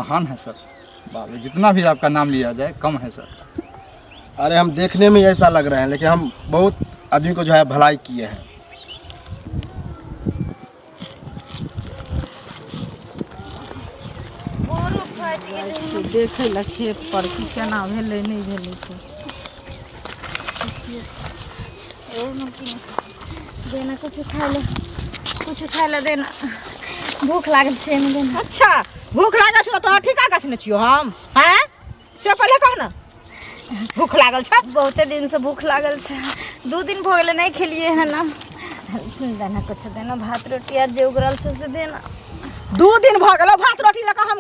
महान है सर। बाबू जितना भी आपका नाम लिया जाए कम है सर। अरे हम देखने में ऐसा लग रहे हैं, लेकिन हम बहुत आदमी को जो है भलाई किए हैं। देखे ला खेत पर कि केना भेलै नहीं भेलै से देना कुछ खाए ले देना। भूख लागल छै में देना। अच्छा भूख लागल छ तो ठीका कसने छियो हम हैं से पहले कह ना भूख लागल छ। बहुते दिन से भूख लागल छै, 2 दिन भऽ गेलै नहीं खेलिए है ना। देना कुछ देना, भात रोटी आर जे उगरल छै से देना। 2 दिन भऽ गेलो भात रोटी लेके हम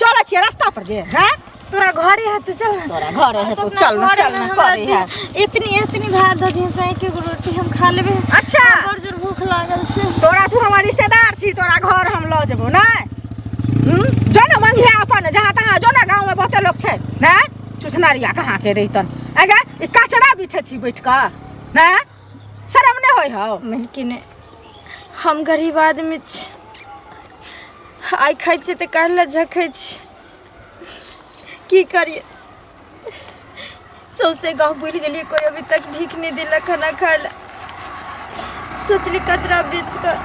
चले छिए रास्ता पर जे हैं। तोरा घरे है तो चल। तोरा घरे है तो चल ना करे है। इतनी भात दे दिन से एक रोटी हम खा लेबे। अच्छा और जोर भूख लागल छै। तोरा तू हमर रिश्तेदार छी, तोरा घर हम ल जेबो ना। जो ना मंगिया अपन जहाँ तहाँ जो ना, गाँव में बहुते लोग छै ना। चुसनारिया कहाँ के रहितन अगे ई कचरा बिछे छी बैठ का ना, शर्म नहीं होय हो। लेकिन हम गरीब आदमी छी, आइ खाइ छी तऽ काल्हि झखै छी। की करिए, सौसे गाँव बुल गेलिए, कोई अभी तक भीख नहीं दिला खाना खाए ला। सोचली कचरा बेच कर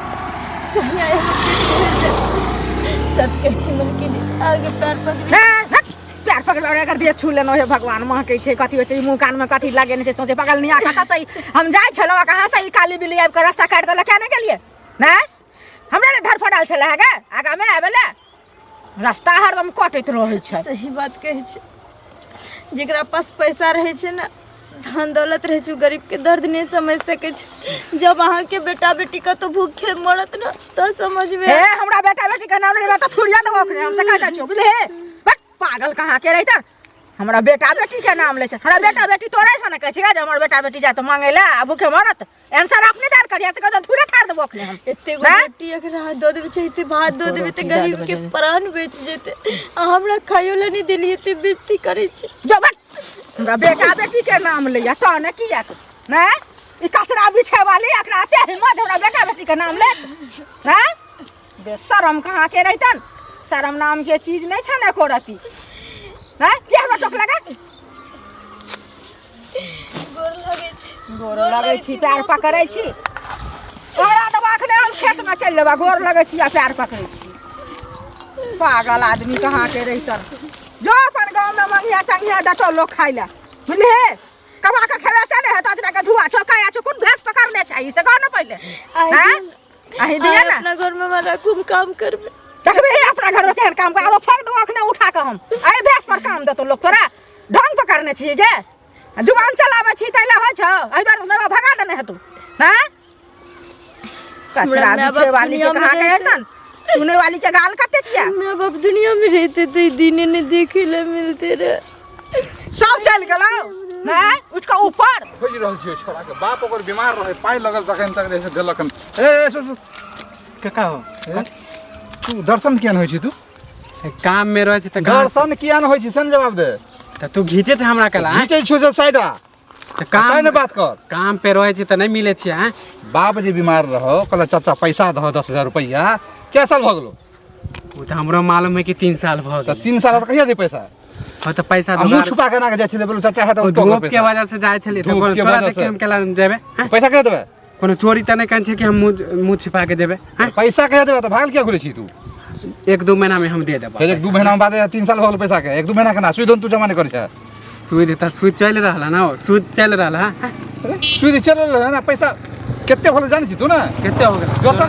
कहीं आए सच कह छी मलकिन आगे पैर पकड़ अगर दे छू लेनो हे भगवान महकै छै। कथी होइ छै मुँह कान में कथी लगेने छै, सोचे पकड़ नहीं आता सही। हम जाय छलो कहाँ से ई काली बिल्ली आबि के रास्ता काट देला, क्या नहीं गेलिए ना। हमरा ने धर फड़ल छले है गे आगा में आबेले, रास्ता हरदम कटैत रहै छै। सही बात कहै छै, जेकरा पास पैसा रहे छै ना, धन दौलत रहे छै, गरीब के दर्द नहीं समझ सके छै। जब अहाँ के बेटा बेटी का तो भूखे मरत ना तो समझ में। हे हमरा बेटा बेटी के नाम लेबा त थुरिया देबो ओकरे, हमसे कहता छियो बुझले। बट पागल कहाँ के रहितन, हमरा बेटा बेटी के नाम ले छै। हमरा बेटा बेटी तोरे से न कहै छै जे हमर बेटा बेटी जा तो मांगे ला आ भूखे मरत। आंसर अपने दान करिया से कहता थुरे फाड़ देबो ओकरे हम। एते गो बेटी अगर हाथ दो देबे छै, एते भात दो देबे त गरीब के प्राण बेच जेते। आ हमरा खायो ला नहीं देलिए ते बेइज्जती करे छै। जो बट हमरा बेटा बेटी के नाम लिया तो ने किया ना। ई कचरा बिछे वाली एकरा आते हिम्मत हमरा बेटा बेटी के नाम ले ना। बेशरम कहाँ के रहितन, शरम नाम के चीज नहीं छै ना एको रती ना। के हमरा टोक लगा गोर लगे छी पैर पकड़े छी। तोरा दबा अखने हम खेत में चल लेबा, गोर लगे छी आ पैर पकड़े छी। पागल आदमी कहाँ के रहितन। जो अपन गाँव में मंगिया चंगिया डटो लोग खाई ला बुझले। कमा के खेवे से नहीं है तो धुआ चौका या चुकुन भैंस पकड़ने चाहिए से कहो ना पहले हैं। अही दिया ना अपना घर में मारा कुम काम करबे देखबे अपना घर में केहन काम कर आलो फेंक दो अखने उठा के हम। अरे भैंस पर काम देतो लोग, तोरा ढंग पकड़ने छी गे, जुबान चलावे छी तैला हो छ। एहि बार मेवा भगा देने है तू हैं। कचरा बिछे वाली के कहां के रहतन, चुने वाली के गाल कते किया। मैं बाप दुनिया में रहते तो दिन ने देखे ला मिलते रहे। सब चल गेलो ना उसका ऊपर खोज रहल छियै छोरा के बाप ओकर बीमार रहे, पाई लगल तखन तक रे से देलकन। ए सो का हो तू दर्शन किया न होई छी, तू काम में रहे छ त दर्शन किया न होई छी सन जवाब दे। त तू घीचे छ हमरा कला घीचे छु से साइडा त काम ने बात कर। काम पे रहे छ त नहीं मिले छ। हैं बाप जी बीमार रहो कहला चाचा पैसा दहो 10,000 रुपया, क्या साल भ गेलो। वो त हमरो मालूम है कि 3 साल भ त गेल। 3 साल त कहिया दे पैसा। हो त पैसा मुंह छुपा के ना के जाय छले बोलू चाचा है त धूप के वजह से जाय छले त तोरा देख के हम केला जेबे। पैसा के देबे, कोनो चोरी त नहीं कन छ कि हम मुंह छिपा के जेबे। हैं पैसा के देबे त भागल क्या घुरे छी तू। 1-2 महीना में हम दे देबा। फिर 1-2 महीना बाद 3 साल भ गेल पैसा के, 1-2 महीना के ना सुई तू जमा नहीं कर छ। सुई त सुई चल रहला ना, सुई चल रहला। हैं सुई चल रहला ना, पैसा केते होले जानि छी तू ना। केते हो गेल जो त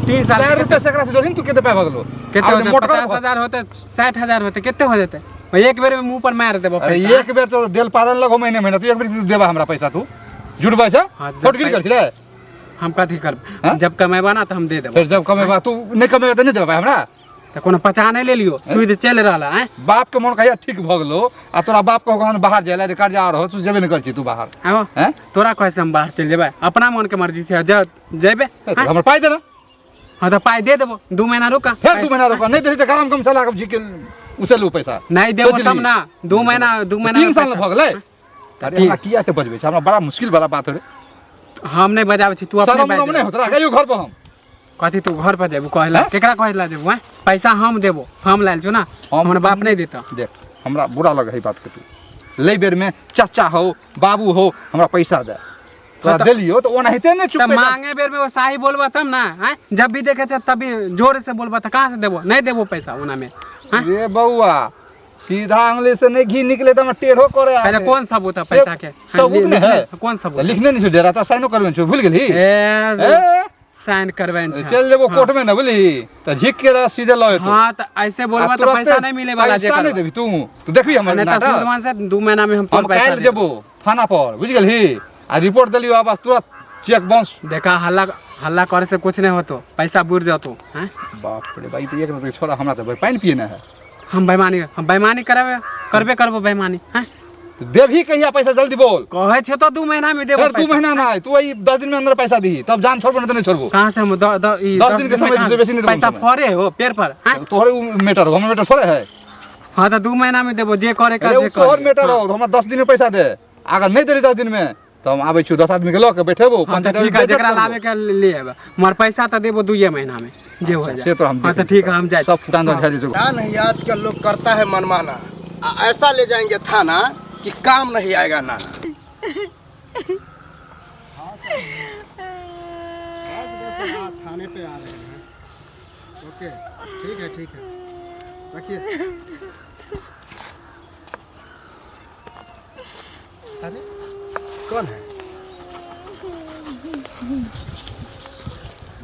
3 साल 4 रुपया से एकरा से जोलिन तू केते पाए भ गेलो। केते हो 50,000 होते 60,000 होते केते हो जेते। एक बेर में मुंह पर मार देबो अरे पैसा। एक बेर तो देल पालन लगो महीने महीना, तू एक बेर देबा हमरा पैसा, तू झूठ बाज छ। फोट गिर कर छले हम कथी करब, जब कमेबा ना तो हम दे देबो। फिर जब कमेबा तू नहीं कमेबा त नहीं देबा हमरा। तो कोनो पचा नहीं ले लियो, सुई चल रहला। हैं बाप के मन कहिया ठीक भ गेलो आ तोरा बाप को कहन बाहर जायला रे कर्जा रहो, तू जेबे नहीं कर छी तू बाहर। आओ हैं तोरा कैसे हम बाहर चल जेबे, अपना मन के मर्जी से जा जेबे। हमर पाई दे ना। हां तो पाई दे देबो, 2 महीना रुका। फिर 2 महीना रुका, नहीं देली त काम चला के जी के उसे लो पैसा। नहीं देबो तब ना 2 महीना 3 साल भ गेलै। अरे हमरा किया ते बजबे छ, हमरा बड़ा मुश्किल वाला बात रे। हम नहीं बजाबै छी, तू अपने शरम नहीं होत रहा कहियो घर पर हम कथी तू घर पर जेबू कहला हाँ? केकरा कहला जेबू हैं पैसा हम देबो हम लायल छो ना हमर बाप नहीं देता देख हमरा बुरा लगे है बात के तू ले बेर में चाचा हो बाबू हो हमरा पैसा दे तोरा देलियो तो ओना हेते ने चुप तब मांगे बेर में वो साही बोलबा तब ना हैं जब भी देखे छ तभी जोर से बोलबा त कहां से देबो नहीं देबो पैसा ओना में हैं रे बउआ सीधा अंगली से नहीं घी निकले तो मैं टेढ़ो करे पहले कौन सबूत है पैसा के सबूत नहीं है कौन सबूत लिखने नहीं छो डेरा तो साइनो करबे छो भूल गेली साइन करवेन छ चल जेबो कोर्ट में ना बोली तो झिक के सीधे लए तो हां त ऐसे बोलबा त पैसा नहीं मिले वाला जे पैसा नहीं देबी तू देखबी हमर नहीं त नाटक सुदमान से 2 महीना में हम हम तो पैसा काल जेबो थाना पर बुझ गेली आ रिपोर्ट देलियो आवाज तुरंत चेक बाउंस देखा हल्ला करे से कुछ नहीं होतो पैसा बुर जातो हैं बाप रे भाई तो एक मिनट छोड़ा हमरा तो पानी पिए ना है हम बेईमानी करबे करबो बेईमानी हैं तो देभी कहिया पैसा जल्दी बोल कहे छे तो 2 महीना में देबो फिर 2 महीना ना है तू वही 10 दिन में अंदर पैसा दी तब जान छोड़बो नहीं तो नहीं छोड़बो कहां से हम 10 दिन के समय से बेसी नहीं पैसा फरे हो पेड़ पर हैं तोहरे मैटर हो हम मैटर थोड़े है हां तो 2 महीना में देबो जे करे का अरे जे तोहर करे मैटर हो हमरा 10 दिन में पैसा दे अगर नहीं देली 10 दिन में तो हम आबै छु 10 आदमी के लोग बैठेबो हां तो ठीक है जेकरा लावे के ले आबे मोर पैसा तो देबो 2 महीना में जे हो जाए से तो हम हां तो ठीक है हम जाए सब फुटान दो झाड़ी क्या नहीं आजकल लोग करता है मनमाना ऐसा ले जाएंगे थाना कि काम नहीं आएगा ना थाने पे आ रहे हैं ओके ठीक है रखिए अरे कौन है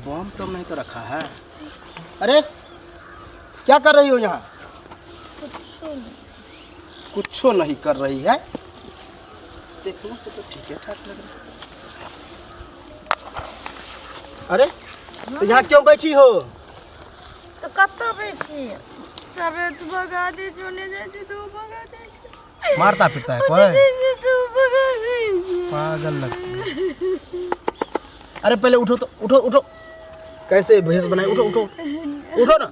बम तो नहीं तो रखा है अरे क्या कर रही हो यहाँ कुछो नहीं कर रही है देखने से तो ठीक है ठाक लग रहा है अरे तो यहाँ क्यों बैठी हो तो कत्ता बैठी सबे तू भगा दे जोने जैसे तू भगा दे मारता पिटता है कोई जैसे तू भगा दे पागल लगती है अरे पहले उठो तो उठो कैसे भेष बनाए उठो ना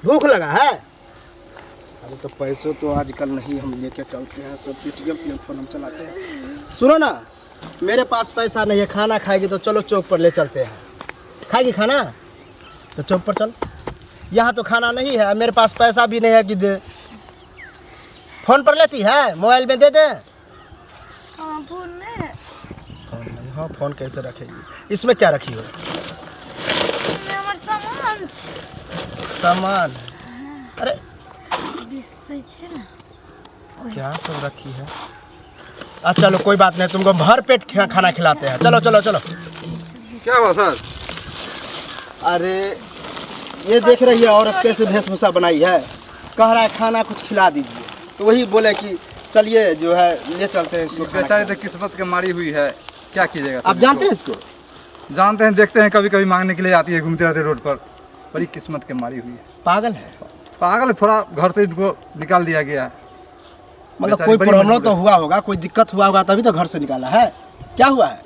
भूख लगा है अरे तो पैसों तो आजकल नहीं हम लेके चलते हैं सब पेटीएम फोन हम चलाते हैं सुनो ना मेरे पास पैसा नहीं है खाना खाएगी तो चलो चौक पर ले चलते हैं खाएगी खाना तो चौक पर चल यहाँ तो खाना नहीं है मेरे पास पैसा भी नहीं है कि दे फोन पर लेती है मोबाइल में दे दे हां फोन में फोन नहीं हाँ फोन कैसे रखेगी इसमें क्या रखी हो हमर सामान सामान अरे बिसै छै ना क्या सब रखी है अच्छा चलो कोई बात नहीं तुमको भर पेट खाना खिलाते हैं चलो क्या हुआ सर अरे ये देख रही है औरत कैसे वेशभूषा बनाई है कह रहा है खाना कुछ खिला दीजिए तो वही बोले कि चलिए जो है ले चलते हैं इसको बेचारी तो किस्मत के मारी हुई है क्या कीजिएगा आप जानते हैं इसको जानते हैं देखते हैं कभी कभी मांगने के लिए आती है घूमते रहते रोड पर बड़ी किस्मत के मारी हुई है पागल है पागल है थोड़ा घर से इनको निकाल दिया गया है मतलब बेचारी कोई बड़ी प्रॉब्लम मजबूर तो हुआ होगा कोई दिक्कत हुआ होगा तभी तो घर से निकाला है क्या हुआ है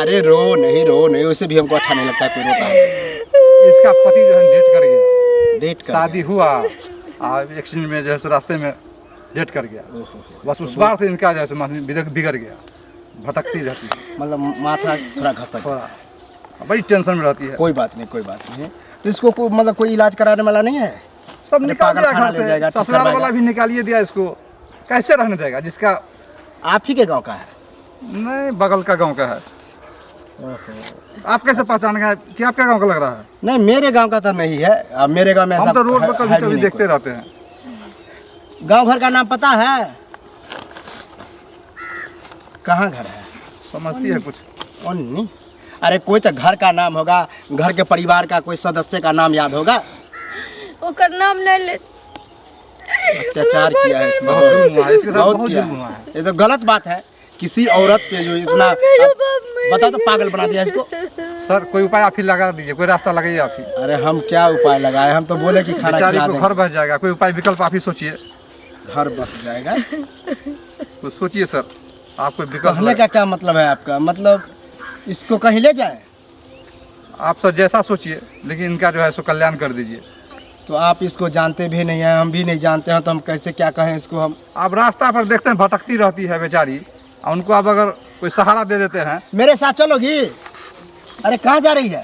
अरे रो नहीं वैसे भी हमको अच्छा नहीं लगता कोई रोता है इसका पति जो है डेट कर गया डेट कर शादी हुआ एक्सीडेंट में जो है सो रास्ते में डेट कर गया बस उस बार से इनका जो है सो बिगड़ गया भटकती रहती है मतलब माथा थोड़ा घसक थोड़ा बड़ी टेंशन में रहती है कोई बात नहीं तो इसको मतलब कोई इलाज कराने वाला नहीं है सब अरे निकाल दिया पागलखाना घर ले जाएगा, से ठीक ससुराल करवाएगा। वाला भी निकालिए दिया इसको कैसे रहने देगा जिसका आप ही के गांव का है नहीं बगल का गांव का है आप कैसे पहचान गए कि आपका गांव का लग रहा है नहीं मेरे गांव का तो नहीं है अब मेरे गांव में हम ऐसा तो रोड पर है कभी भी कभी नहीं देखते कोई। रहते हैं गांव घर का नाम पता है कहाँ घर है समझती है कुछ नहीं अरे कोई तो घर का नाम होगा घर के परिवार का कोई सदस्य का नाम याद होगा ओकर नाम नहीं ले अत्याचार किया है इसमें बहुत जुल्म हुआ है, इसके साथ बहुत बहुत किया जुल्म हुआ है है। ये तो गलत बात है किसी औरत पे जो इतना बताओ तो पागल बना दिया इसको सर कोई उपाय आप ही लगा दीजिए कोई रास्ता लगाइए आप ही अरे हम क्या उपाय लगाए हम तो बोले कि खाना बेचारी खिला को देंगे। घर बस जाएगा कोई उपाय विकल्प आप ही सोचिए घर बस जाएगा तो सोचिए सर आप कोई विकल्प कहने का क्या मतलब है आपका मतलब इसको कहीं ले जाए आप सर जैसा सोचिए लेकिन इनका जो है सो कल्याण कर दीजिए तो आप इसको जानते भी नहीं हैं हम भी नहीं जानते हैं तो हम कैसे क्या कहें इसको हम आप रास्ता पर देखते हैं भटकती रहती है बेचारी और उनको आप अगर कोई सहारा दे देते हैं। मेरे साथ चलोगी? अरे कहाँ जा रही है?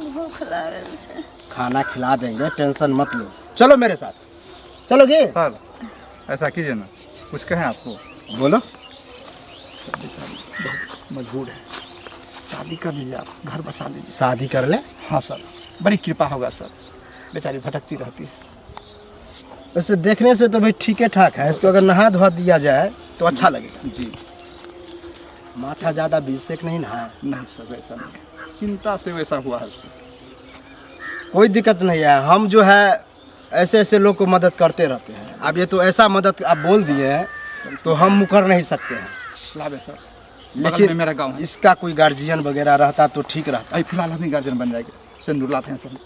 भूख लागल छै। खाना खिला देंगे, टेंशन मत लो। चलो मेरे साथ। चलोगे? सर ऐसा कीजिए ना, कुछ कहें आपको। बोलो। मजबूर है, शादी कर लीजिए, आप घर बसा लीजिए। शादी कर ले। हाँ सर, बड़ी कृपा होगा सर, बेचारी भटकती रहती है। वैसे देखने से तो भाई ठीक है ठाक है, इसको अगर नहा धोआ दिया जाए तो अच्छा लगेगा। जी माथा ज़्यादा बीज से नहीं ना? नहीं सर, वैसा नहीं, चिंता से वैसा हुआ है उसको। कोई दिक्कत नहीं है, हम जो है ऐसे ऐसे लोग को मदद करते रहते हैं। अब ये तो ऐसा मदद आप बोल दिए हैं तो हम मुकर नहीं सकते हैं। लाभ है सर, लेकिन लेकिन मेरा गांव है। इसका कोई गार्जियन वगैरह रहता तो ठीक रहता। अभी फिलहाल हम ही गार्जियन बन जाएंगे, सिंदूर लाते हैं सर।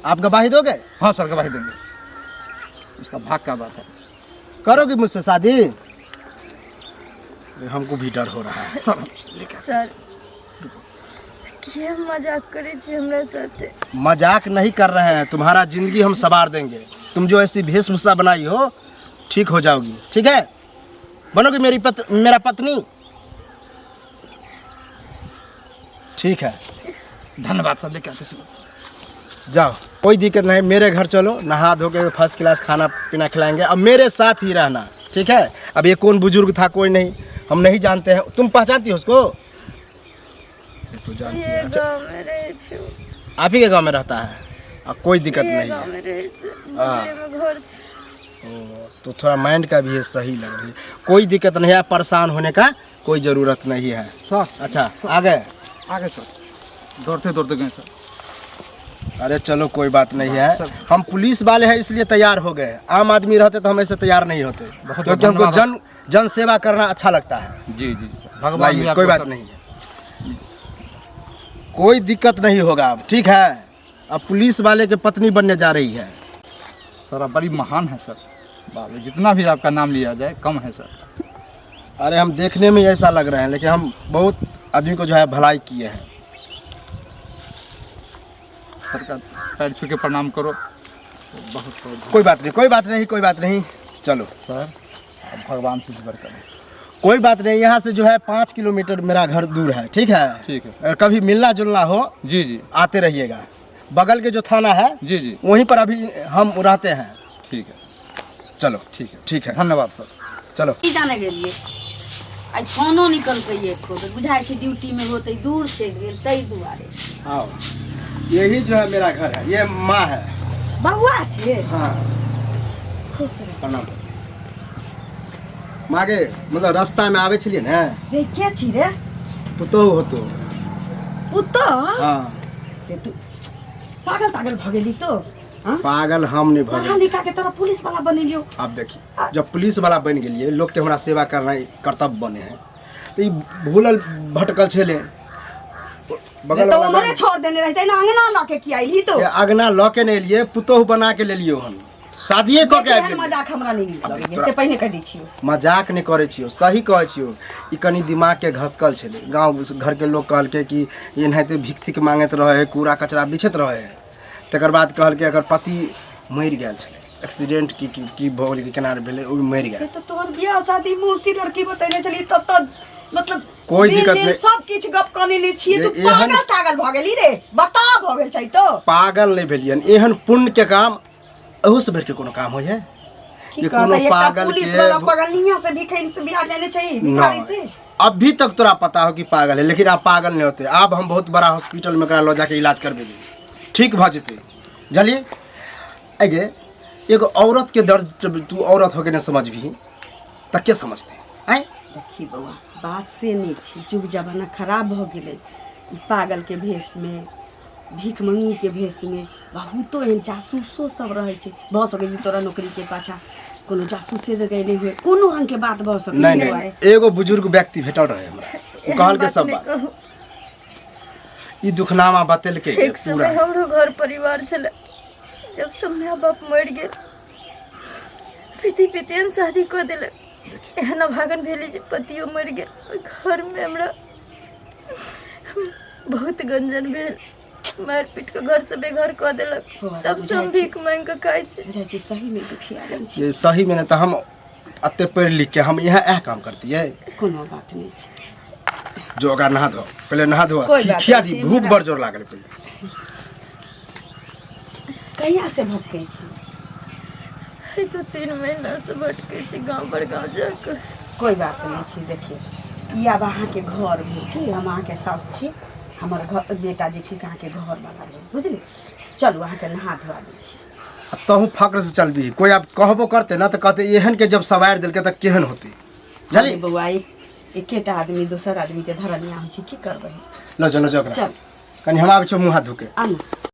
आप गवाही दोगे? हाँ सर, गवाही देंगे, इसका भाग का बात है। करोगी मुझसे शादी? हमको भी डर हो रहा है। सर लेकर सर ये मजाक करे छी हमरा साथे? मजाक नहीं कर रहे हैं, तुम्हारा जिंदगी हम सवार देंगे। तुम जो ऐसी वेशभूषा बनाई हो ठीक हो जाओगी, ठीक है? बनोगी मेरा पत्नी? ठीक है, धन्यवाद सर, लेकर आते सर। जाओ, कोई दिक्कत नहीं। मेरे घर चलो, नहा धो के फर्स्ट क्लास खाना पीना खिलाएंगे। अब मेरे साथ ही रहना, ठीक है? अब ये कौन बुजुर्ग था कोई नहीं, हम नहीं जानते हैं। तुम पहचानती हो उसको? ये तो जानती ये है। अच्छा, गांव में रहे छी। आप ही के गांव में रहता है? कोई दिक्कत ये नहीं गांव है। में रहे छी, बगले में घर छी। तो थोड़ा माइंड का भी ये सही लग रही है। कोई दिक्कत नहीं है, परेशान होने का कोई ज़रूरत नहीं है। सर अच्छा, आ गए? आगे सर, दौड़ते दौड़ते गए सर। अरे चलो कोई बात नहीं है, हम पुलिस वाले हैं इसलिए तैयार हो गए। आम आदमी रहते तो हम ऐसे तैयार नहीं होते, क्योंकि हमको जन सेवा करना अच्छा लगता है। जी जी सर, भगवान लाइए, भी कोई आपको बात सर- नहीं है, कोई दिक्कत नहीं होगा अब, ठीक है? अब पुलिस वाले के पत्नी बनने जा रही है। सर आप बड़ी महान है सर, बाबू जितना भी आपका नाम लिया जाए कम है सर। अरे हम देखने में ऐसा लग रहे हैं, लेकिन हम बहुत आदमी को जो है भलाई किए हैं। सर का पैर छू के प्रणाम करो, तो बहुत कोई बात नहीं, कोई बात नहीं, कोई बात नहीं। चलो सर, आप भगवान से ईश्वर करें। कोई बात नहीं, यहाँ से जो है 5 किलोमीटर मेरा घर दूर है, ठीक है? ठीक है सर। अगर कभी मिलना जुलना हो जी जी आते रहिएगा। बगल के जो थाना है जी जी, वहीं पर अभी हम रहते हैं। ठीक है चलो ठीक है ठीक है, धन्यवाद सर। चलो। की जाने गेलिए आई फोनो निकलते एको बेर बुझाइ छै ड्यूटी में होते दूर चलि गेल तै दुआरे। आओ, यही जो है मेरा घर है, ये माँ है। बउआ छै? हाँ, खुश रह। प्रणाम। मागे मतलब रास्ता में आवे छलिए ने, रे के छी रे? पुतोहु होतो। पुतो? हाँ, रे तू पागल तागल भ गेली तो? हाँ? पागल हम नहीं पढ़ा भगे। लिखा के तोरा पुलिस वाला बनेलियो। आप देखिए, जब पुलिस वाला बन गेलिए, लोग के हमरा सेवा करना कर्तव्य बने हैं, तो ये भूलल भटकल छले। बगल तो वाला हमरे छोड़ देने रहते ना, अंगना ला के की आइली तो? ये अगना लऽ के नहीं लिए, पुतोहु बना के ले लियो हम। शादिये कऽ के आबि एहन गेलिए। मजाक हमरा नहीं नीक लगैए, तोरा- से पहिने कहि दै छियो। मजाक नहीं करे छियो, सही कहे छियो। ई कनी दिमाग के घसकल छले। गांव घर के लोग कहलके कि एनाहिते भिख थिक मांगैत रहे है, कूड़ा कचरा बिछैत रहे है। तकर बाद कहलके अगर पति मरि गेल छले, एक्सीडेंट की भऽ गेल, केना भेलै, ओ मरि ये गेल। तो तोहर बियाह शादी मौसी लड़की बतेने चली तब तो मतलब कोई दिक्कत नहीं। सब किछ गप कने ले छिए। तू ये एहन- पागल तागल भ गेली रे, बता भ गेल छै तो? पागल नहीं भेलियन, एहन पुण्य के काम अहू से भर के कोनो काम हो है? की ये कहता कोनो एकटा पागल पुलिस के वाला पगलिया से भिखैन से बियाह लेने छै भिखारी से? नहीं, अभी तक तोरा पता हो कि पागल है, लेकिन आप पागल नहीं होते। अब हम बहुत बड़ा हॉस्पिटल में एकरा लो जाके इलाज करबेली, ठीक भ जेते। जलिए आगे एगो औरत के दर्द जब तू औरत होके न समझबी त के समझते आय? देखी बउआ, बात से नहीं छी, जुग जमाना खराब भ गेलै। ई पागल के भेष में, भीख मंगी के भेष में बहुतो एहन जासूसो सब रहै छै। भ सकै छै तोरा नौकरी के पाछा कोनो जासूसे लगैले हुए, कोनो रंग के बात भ सकै नहीं छै। नहीं, एगो बुजुर्ग व्यक्ति भेटल रहे हमरा, वो कहल के सब बात ई दुखनामा बतेलके एक पूरा। समय हमरो घर परिवार छले, जब सब माय बाप मर गेल, पति पितियन शादी कर दिले, एहन अभागन भेली जे पतियो मर गेल। ओइ घर में हमरा बहुत गंजन भेल, मार पीट के घर से बेघर कर देलक। तब से हम भीख मांग के खाइ छी। बुझाइ छै सही में दुखिया रहै छै। ये सही में नहीं तो हम अते पढ़ लिख के हम यहाँ काम करती है। कोनो बात नहीं छै। जो ओकरा नहा दो, पहले नहा दो, कोई बात खिया नहीं, दी, भूख हमरा- बड़ जोर लागल पहले। कहिया से भटकै छी? है तो 3 महीना से भटके छी गाँव पर गाँव जाकर। कोई बात नहीं छी, देखिए ई आब अहाँके घर भेल कि हम अहाँके साउस छी, हमर घर बेटा जे छी से अहाँके घर बना भेल, बुझली? चलू अहाँके नहा धोआ दै छी। तहू फक्र से चलबी, कोई अब कहबो करते ना तो कहते एहन के जब सवार दिल के तो केहन होती अरे बौआ एकेटा आदमी दोसर आदमी के धरनिया होइ छै, की करबै? लो चलो जकरा चल कनी हम आबै छौ मुँह हाथ धोके। आनु